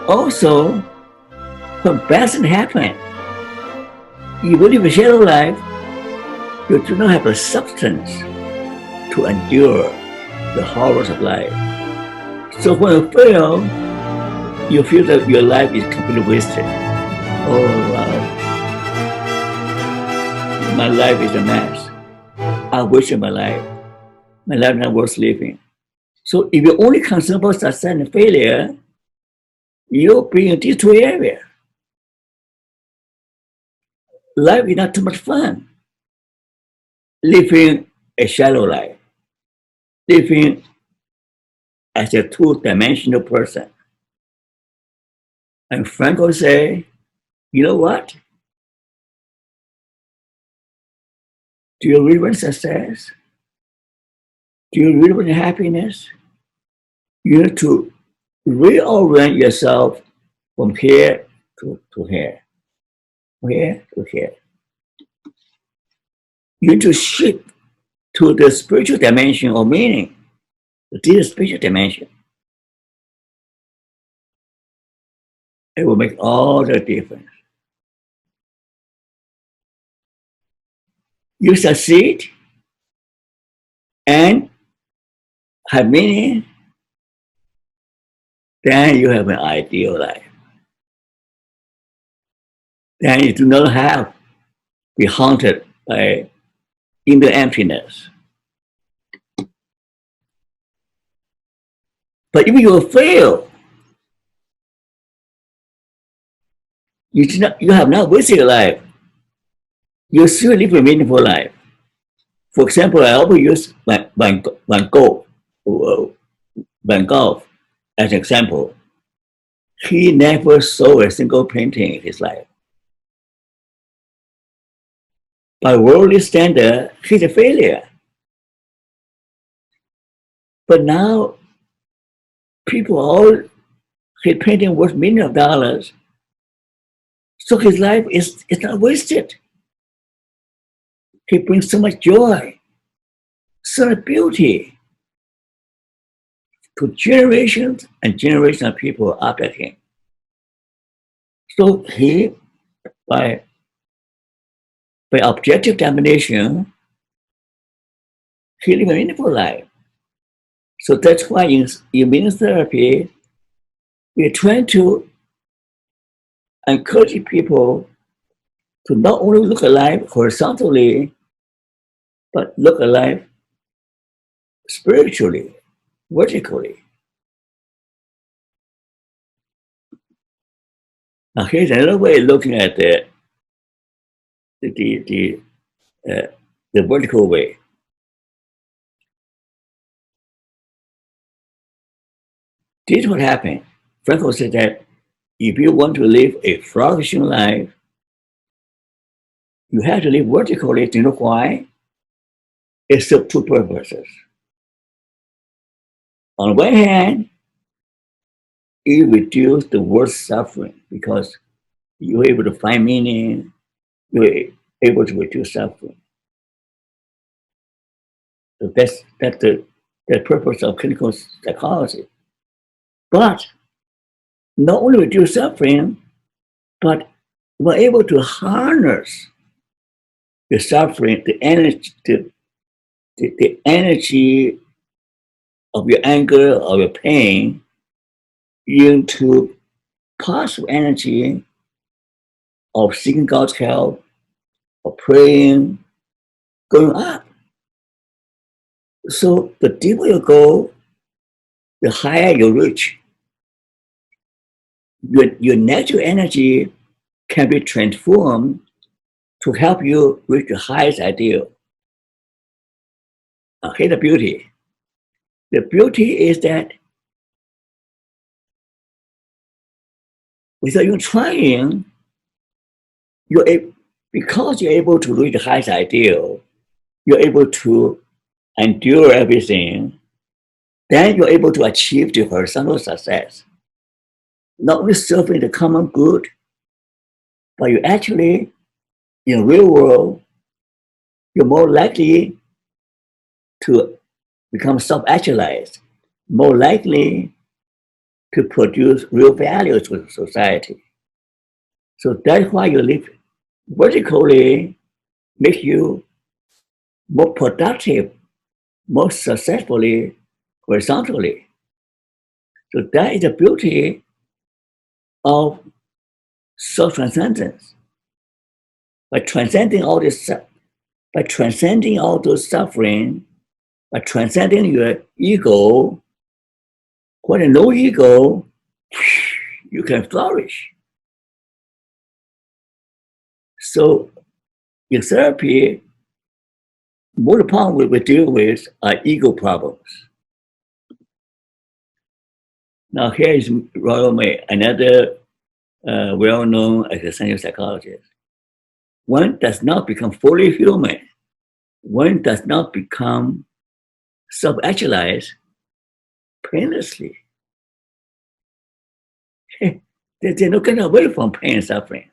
also, when bad things happen, you live a shallow life, you do not have the substance to endure the horrors of life. So when you fail, you feel that your life is completely wasted. Oh, my life is a mess. I wasted my life. My life is not worth living. So if you're only concerned about success and failure, you'll be in these two areas. Life is not too much fun. Living a shallow life, living as a two-dimensional person. And Franco say, you know what? Do you really want success? Do you really want happiness? You need to reorient yourself from here to here, from here to here. You need to shift to the spiritual dimension of meaning, the deeper spiritual dimension. It will make all the difference. You succeed and have meaning, then you have an ideal life. Then you do not have be haunted by inner emptiness. But if you fail, you have not wasted your life. You still live a meaningful life. For example, I always use Van Gogh as an example. He never saw a single painting in his life. By worldly standard, he's a failure. But now, people all his painting worth millions of dollars. So his life is not wasted. He brings so much joy, so much beauty to generations and generations of people after him. So he, by objective definition, he lived a meaningful life. So that's why in immunotherapy, we're trying to encourage people to not only look at life horizontally, but look at life spiritually, vertically. Now here's another way of looking at the vertical way. This is what happened. Franco said that if you want to live a flourishing life, you have to live vertically. Do you know why? It serves two purposes. On the one hand, it reduces the worst suffering because you're able to find meaning, you're able to reduce suffering. So that's the purpose of clinical psychology. But not only reduce suffering, but we're able to harness the suffering, the energy of your anger or your pain into positive energy of seeking God's help, of praying, going up. So the deeper you go, the higher you reach. Your natural energy can be transformed to help you reach the highest ideal. Here's the beauty. The beauty is that without you trying, because you're able to reach the highest ideal, you're able to endure everything, then you're able to achieve the horizontal success. Not only serving the common good, but you actually, in the real world, you're more likely to become self-actualized, more likely to produce real value to society. So that's why you live vertically, make you more productive, more successfully horizontally. So that is the beauty of self-transcendence. By transcending all this, by transcending all those suffering, by transcending your ego, when no ego, you can flourish. So in therapy, most of the problem we deal with are ego problems. Now here is Royal May, another well-known existential psychologist. One does not become fully human. One does not become self-actualized painlessly. There's no getting away from pain and suffering.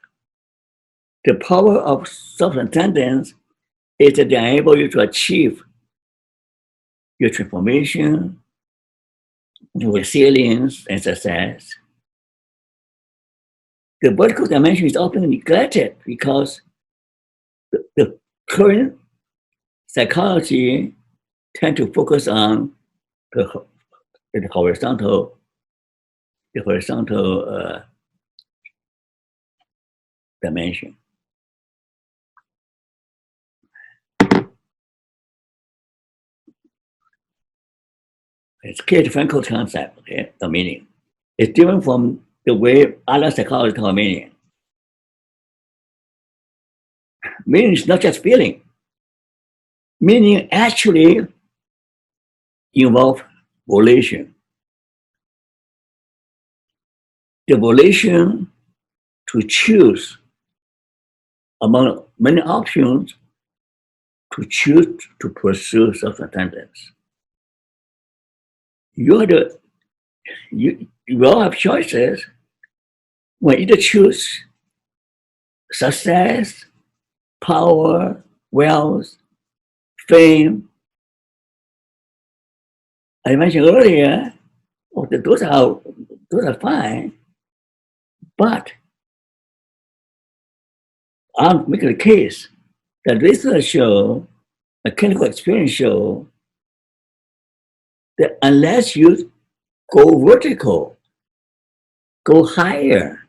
The power of self-transcendence is that they enable you to achieve your transformation, your resilience, and success. The vertical dimension is often neglected because the current psychology tend to focus on the horizontal dimension. It's clear the Frankel concept, okay, the meaning. It's different from the way other psychologists call meaning. Meaning is not just feeling. Meaning actually involves volition. The volition to choose among many options to choose to pursue self-transcendence. You all have choices. When either choose success, power, wealth, fame. I mentioned earlier, those are fine, but I'm making a case that research show, a clinical experience show, that unless you go vertical, go higher,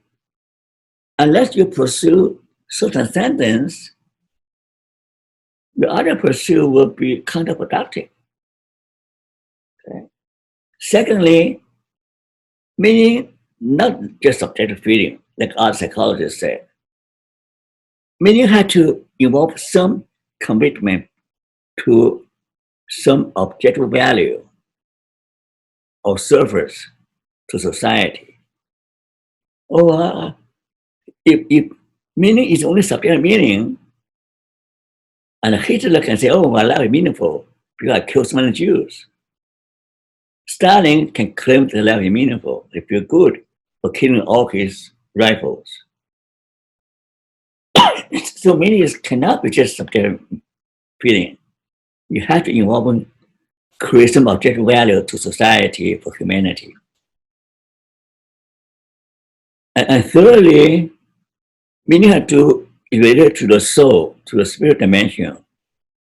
unless you pursue self-transcendence, the other pursuit will be counterproductive. Okay. Secondly, meaning not just subjective feeling, like our psychologists said. Meaning had to involve some commitment to some objective value or service to society. Or if meaning is only subjective meaning, and Hitler can say, oh, my life is meaningful because I killed so many Jews. Stalin can claim that life is meaningful if you're good for killing all his rivals. So meaning cannot be just subjective feeling. You have to involve create some objective value to society for humanity. And thirdly, meaning has to be related to the soul, to the spirit dimension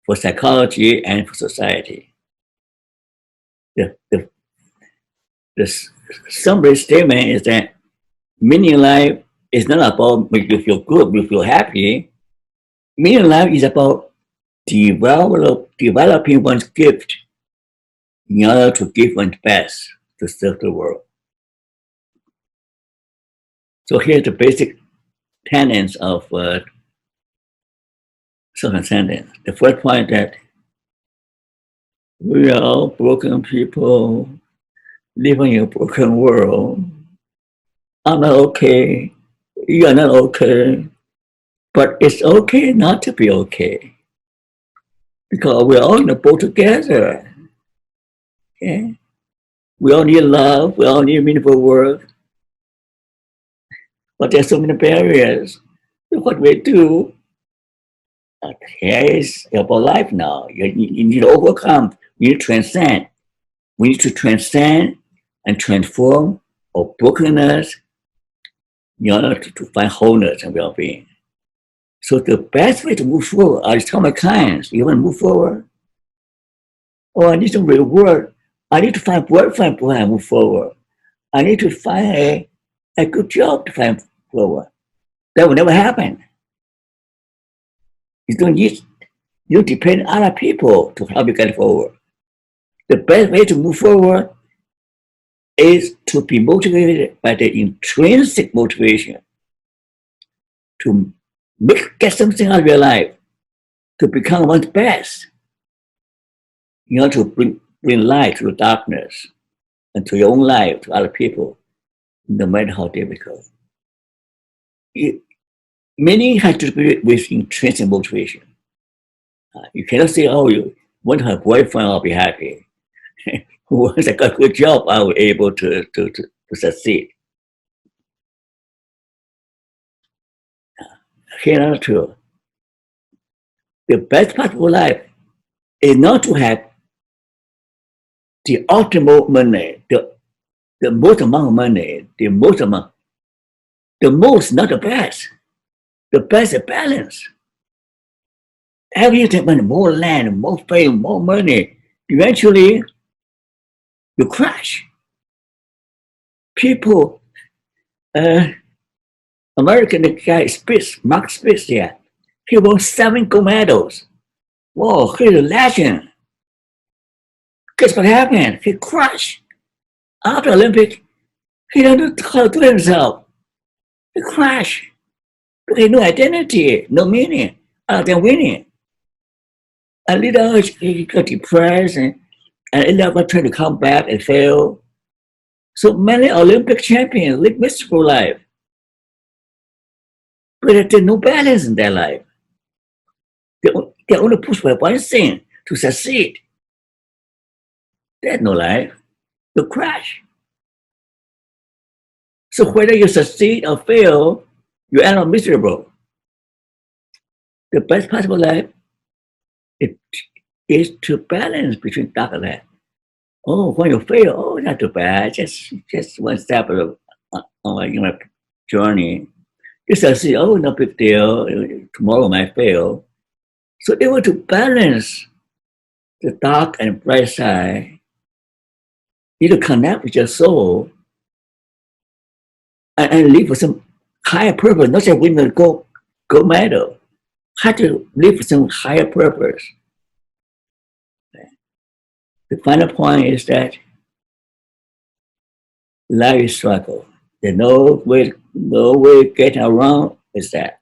for psychology and for society. The summary statement is that meaning life is not about make you feel good, you feel happy. Meaning life is about developing one's gift in order to give one's best to serve the world. So here's the basic tenets of self-transcendence. The first point that we are all broken people living in a broken world. I'm not okay. You're not okay. But it's okay not to be okay. Because we're all in a boat together. Okay? We all need love. We all need meaningful work. But there's so many barriers. So what we do, here is about life now. You need to overcome. You need to transcend. We need to transcend and transform or brokenness in order to find wholeness and well-being. So the best way to move forward, I tell my clients, you want to move forward? Oh, I need some reward. I need to find boyfriend before I move forward. I need to find a good job to find forward. That will never happen. You depend on other people to help you get forward. The best way to move forward is to be motivated by the intrinsic motivation to get something out of your life, to become one's best. You know, to bring light to the darkness and to your own life, to other people, no matter how difficult. Many have to do with intrinsic motivation. You cannot say, oh, you want to have a boyfriend, I'll be happy. Once I got a good job, I was able to succeed. Here not true. The best part of life is not to have the optimal money, the most amount of money, the most, not the best. The best is balance. Every year take money, more land, more fame, more money. Eventually, you crash. People, American guy Spitz, Mark Spitz, yeah, he won 7 gold medals. Whoa, he's a legend. Guess what happened? He crashed. After Olympic, he don't know how to do himself. He crashed. He had no identity, no meaning other than winning. And later he got depressed and ended up trying to come back and fail. So many Olympic champions live miserable life. But there's no balance in their life. They only push for one thing to succeed. There's no life. You crash. So whether you succeed or fail, you end up miserable. The best possible life is to balance between dark and light. Oh, when you fail, oh, not too bad. Just one step on your journey. You succeed, oh, no big deal. Tomorrow might fail. So able to balance the dark and bright side, you need to connect with your soul and live for some higher purpose, not just win the gold medal. How to live for some higher purpose. The final point is that life is struggle. There's no way getting around is that.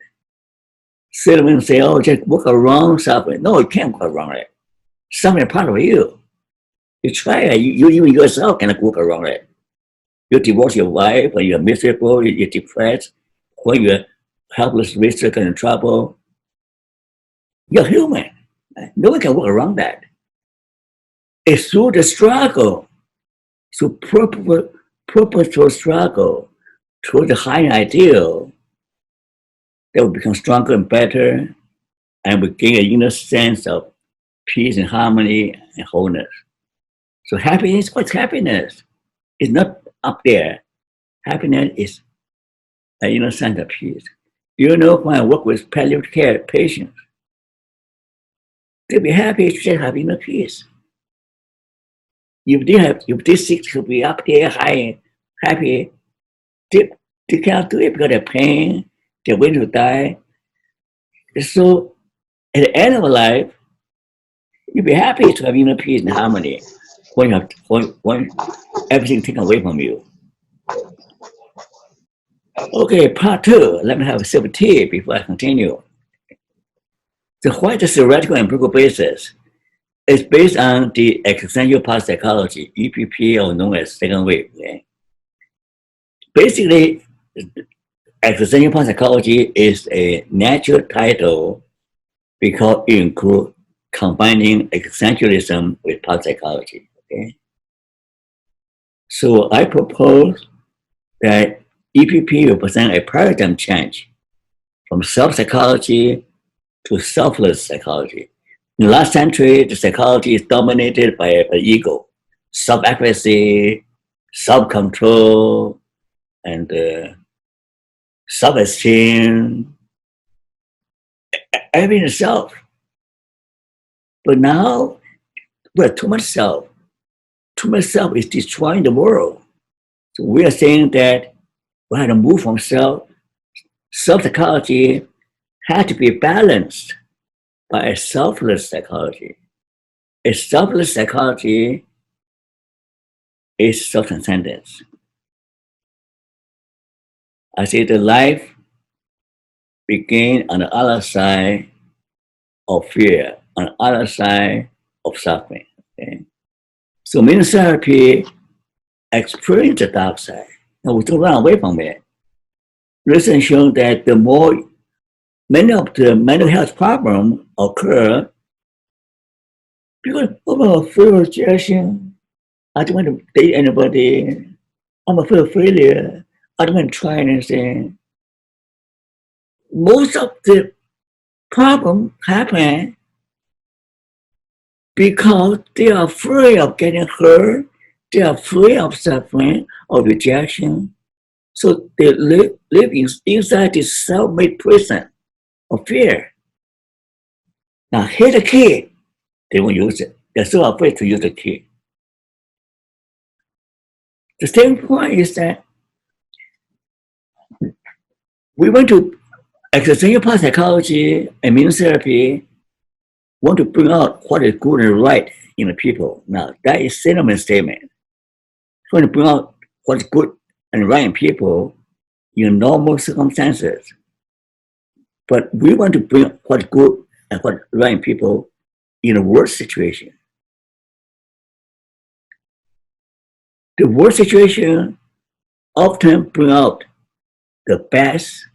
Silverman say, oh, just walk around suffering. No, you can't walk around it. Something part of you. You try it, you yourself cannot walk around it. You divorce your wife, when you're miserable, you're depressed, when you're helpless, restricted, in trouble. You're human. No one can walk around that. It's through the struggle, through purposeful struggle toward the higher ideal that will become stronger and better, and we gain an inner sense of peace and harmony and wholeness. So happiness, what's happiness? It's not up there. Happiness is an inner sense of peace. You know, when I work with palliative care patients, to be happy is just have inner peace. If they sick to be up there high, happy, they cannot do it because they're pain, they're waiting to die. So at the end of life, you'll be happy to have inner peace and harmony when everything taken away from you. Okay, part 2. Let me have a sip of tea before I continue. So what is theoretical and empirical basis? It's based on the existential parapsychology, EPP, or known as second wave. Okay? Basically, existential parapsychology is a natural title because it includes combining existentialism with parapsychology. Okay? So I propose that EPP represents a paradigm change from self-psychology to selfless psychology. In the last century, the psychology is dominated by ego, self-accuracy, self-control, and self-esteem, everything is self. But now, well, too much self. Too much self is destroying the world. So we are saying that we have to move from self. Self-psychology has to be balanced by a selfless psychology. A selfless psychology is self-transcendence. I say the life begins on the other side of fear, on the other side of suffering. Okay? So mental therapy experience the dark side. And we don't run away from it. Research shows that the more many of the mental health problems occur because of a fear of rejection. I don't want to date anybody. I'm afraid of failure. I don't want to try anything. Most of the problems happen because they are afraid of getting hurt. They are afraid of suffering or rejection. So they live inside this self-made prison of fear. Now, here's the key. They won't use it. They're so afraid to use the key. The same point is that we want to, existential parapsychology and immunotherapy want to bring out what is good and right in the people. Now, that is sentiment statement. We want to bring out what's good and right in people in normal circumstances. But we want to bring what's good and what's right in people in a worse situation. The worst situation often bring out the best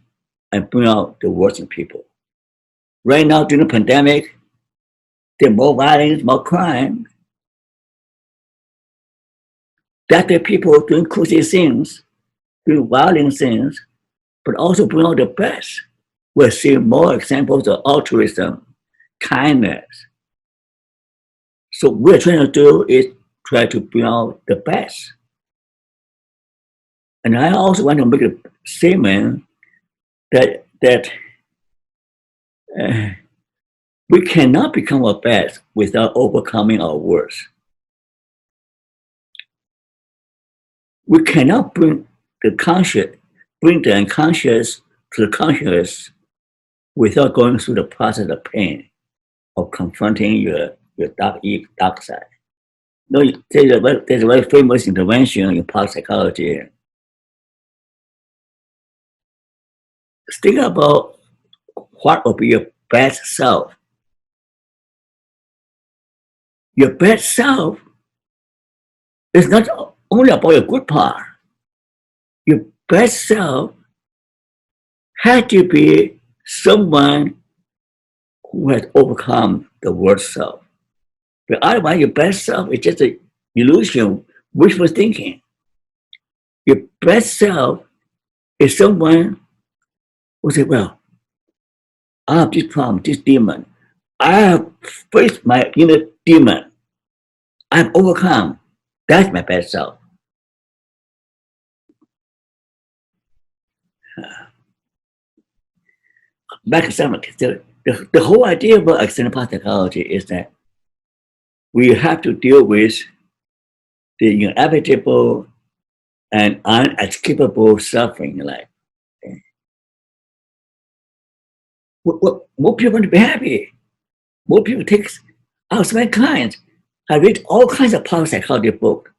and bring out the worst in people. Right now, during the pandemic, there's more violence, more crime. That the people doing crazy things, doing violent things, but also bring out the best. We'll see more examples of altruism, kindness. So what we're trying to do is try to bring out the best. And I also want to make a statement that we cannot become our best without overcoming our worst. We cannot bring the unconscious to the conscious without going through the process of pain of confronting your dark side. No, there's a very famous intervention in parapsychology. Think about what would be your best self. Your best self is not only about your good part. Your best self has to be someone who has overcome the worst self. But otherwise, your best self is just an illusion, wishful thinking. Your best self is someone who says, well, I have this problem, this demon. I have faced my inner demon. I have overcome. That's my best self. Back to some, the whole idea about external parapsychology is that we have to deal with the inevitable and unescapable suffering in life. Okay? More people want to be happy. More people take out my clients. I read all kinds of parapsychology books.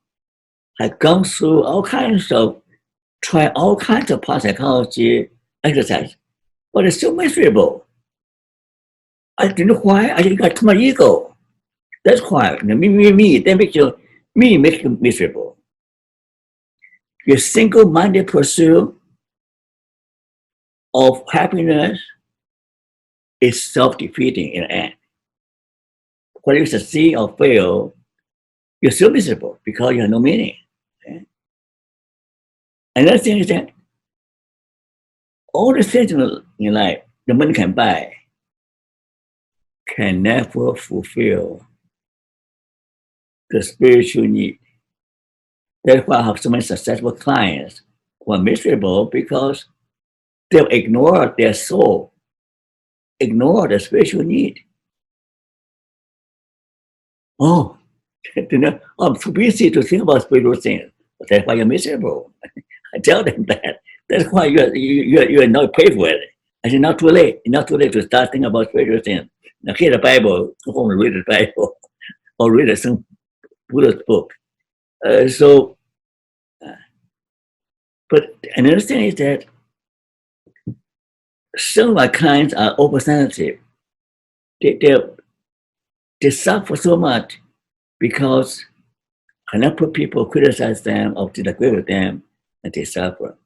I've gone through all kinds of, try all kinds of parapsychology exercise, but it's so miserable. I don't know why. I got too much ego. That's why. Me. That makes you miserable. Your single-minded pursuit of happiness is self-defeating in the end. Whether you succeed or fail, you're still miserable because you have no meaning. Okay? Another thing is that all the things in life the money can buy can never fulfill the spiritual need. That's why I have so many successful clients who are miserable because they've ignored their soul, ignore the spiritual need. Oh, you know, I'm too busy to think about spiritual things. That's why you're miserable. I tell them that. That's why you're not paid for it. I said, not too late. Not too late to start thinking about spiritual things. Now, hear the Bible, go home and read the Bible, or read some Buddha's book. But another thing is that some of our kinds are oversensitive. They suffer so much because whenever people criticize them or disagree with them, and they suffer.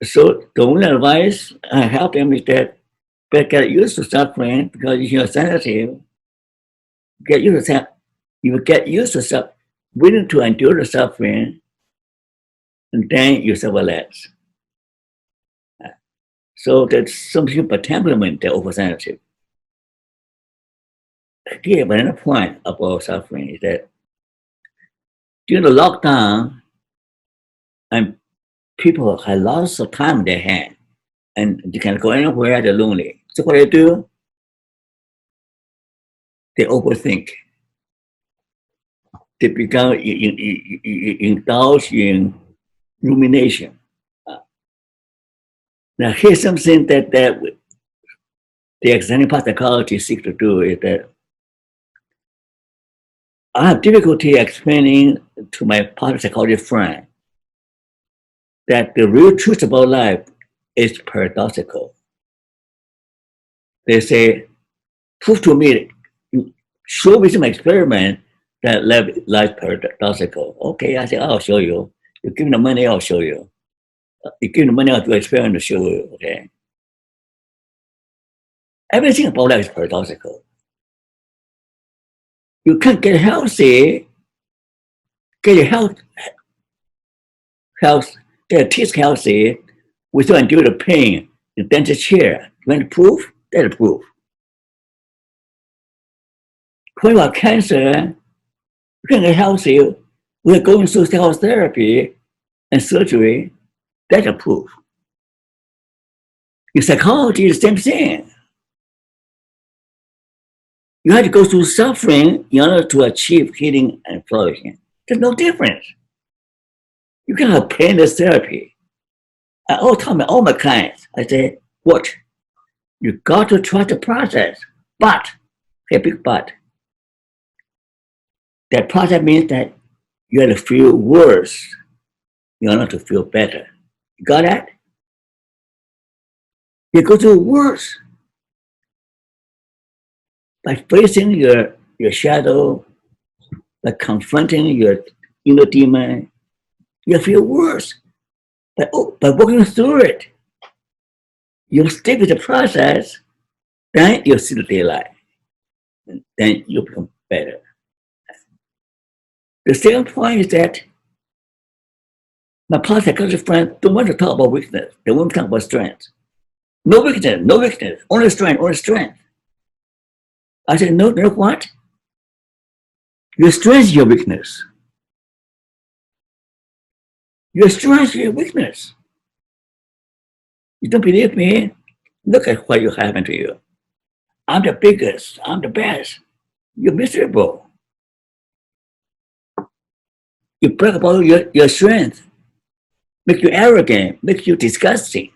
So the only advice I help them is that they get used to suffering because you're sensitive. Get used to you get used to willing to endure the suffering, and then you suffer less. So there's some people temperament they're oversensitive. Again, another point about suffering is that during the lockdown, and people have lots of time in their hand, and they can go anywhere. They're lonely. So what they do? They overthink. They become indulge in rumination. Now, here's something that the examining psychology seeks to do is that I have difficulty explaining to my psychology friend that the real truth about life is paradoxical. They say, prove to me, show me some experiment that life is paradoxical. Okay, I say, I'll show you. You give me the money, I'll show you. You give me the money, I'll do an experiment to show you, okay? Everything about life is paradoxical. You can't get healthy, get your get your teeth healthy without endure the pain in the dentist chair. You want proof? That's proof. When you have cancer, you can get healthy without going through cell therapy and surgery. That's a proof. In psychology, it's the same thing. You have to go through suffering in order to achieve healing and flourishing. There's no difference. You can have painless therapy. I always tell all my clients, I say, watch, you got to trust the process, but, a big but. That process means that you have to feel worse in order to feel better. You got that? You go through worse by facing your shadow, by confronting your inner demon. You feel worse by working through it. You stick with the process, then you see the daylight. And then you become better. The second point is that my past psychology friends don't want to talk about weakness. They want to talk about strength. No weakness, no weakness, only strength, only strength. I said, no, you know what? Your strength is your weakness. Your strength is your weakness. You don't believe me? Look at what you happened to you. I'm the biggest, I'm the best. You're miserable. You brag about your strength, make you arrogant, make you disgusting.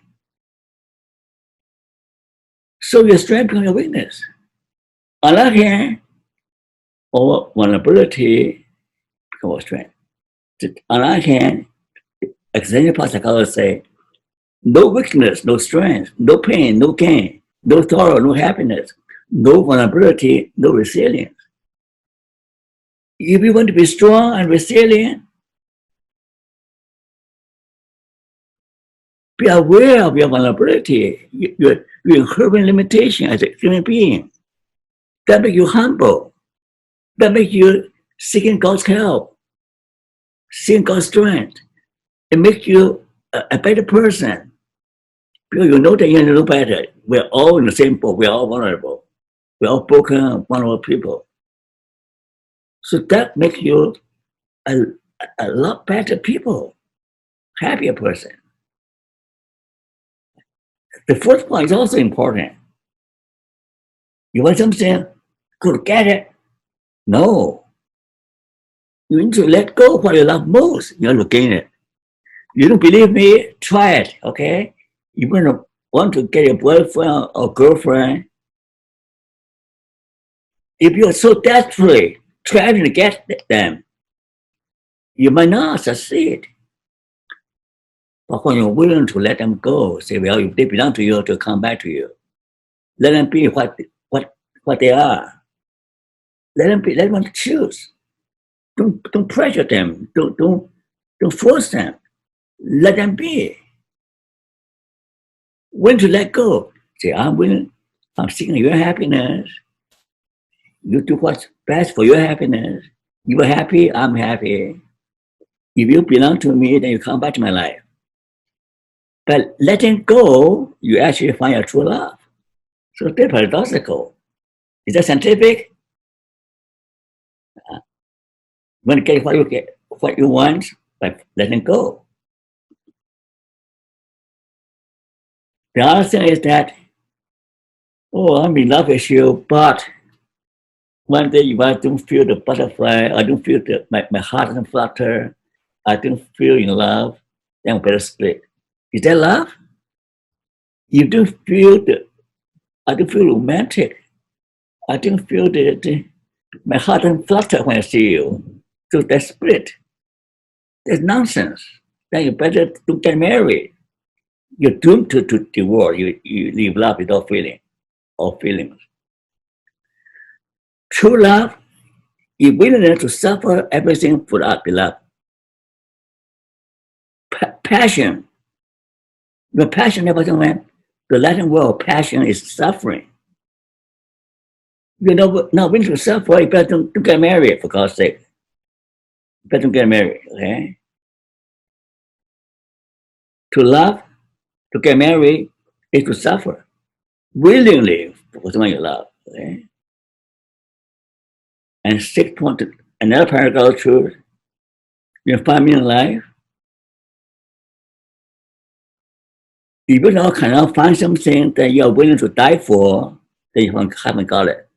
So your strength becomes your weakness. On the other hand, or vulnerability becomes strength. On the other hand, example psychology say, no weakness, no strength, no pain, no gain, no sorrow, no happiness, no vulnerability, no resilience. If you want to be strong and resilient, be aware of your vulnerability, your inherent limitation as a human being. That makes you humble. That makes you seeking God's help, seeking God's strength. It makes you a better person. Because you know that you know better. We're all in the same boat. We're all vulnerable. We're all broken, vulnerable people. So that makes you a a lot better people, happier person. The first point is also important. You want something, go get it. No. You need to let go of what you love most. You have to gain it. You don't believe me? Try it, okay? You want to get a boyfriend or girlfriend. If you're so desperate trying to get them, you might not succeed. But when you're willing to let them go, say, well, if they belong to you, they'll come back to you. Let them be what they are. Let them choose. Don't pressure them. Don't force them. Let them be. When to let go? Say, I'm willing. I'm seeking your happiness. You do what's best for your happiness. You are happy, I'm happy. If you belong to me, then you come back to my life. But letting go, you actually find your true love. So it's paradoxical. Is that scientific? When you get what you want by letting go. The other thing is that, oh, I'm in love with you, but one day if I don't feel the butterfly, I don't feel my heart doesn't flutter, I don't feel in love, then we better split. Is that love? You don't feel I don't feel romantic. I don't feel my heart doesn't flutter when I see you. So that's split. That's nonsense. Then you better don't get married. You're doomed to divorce. You live love without feeling or feelings. True love is willingness to suffer everything for our beloved. Passion. When passion about someone, the Latin word of passion is suffering. You're not willing to suffer, you better don't get married, for God's sake. You better don't get married, okay? To love, to get married, is to suffer. Willingly for someone you love, okay? And sixth point, another paradox truth, you find meaning in life. If you now cannot find something that you are willing to die for, then you haven't got it.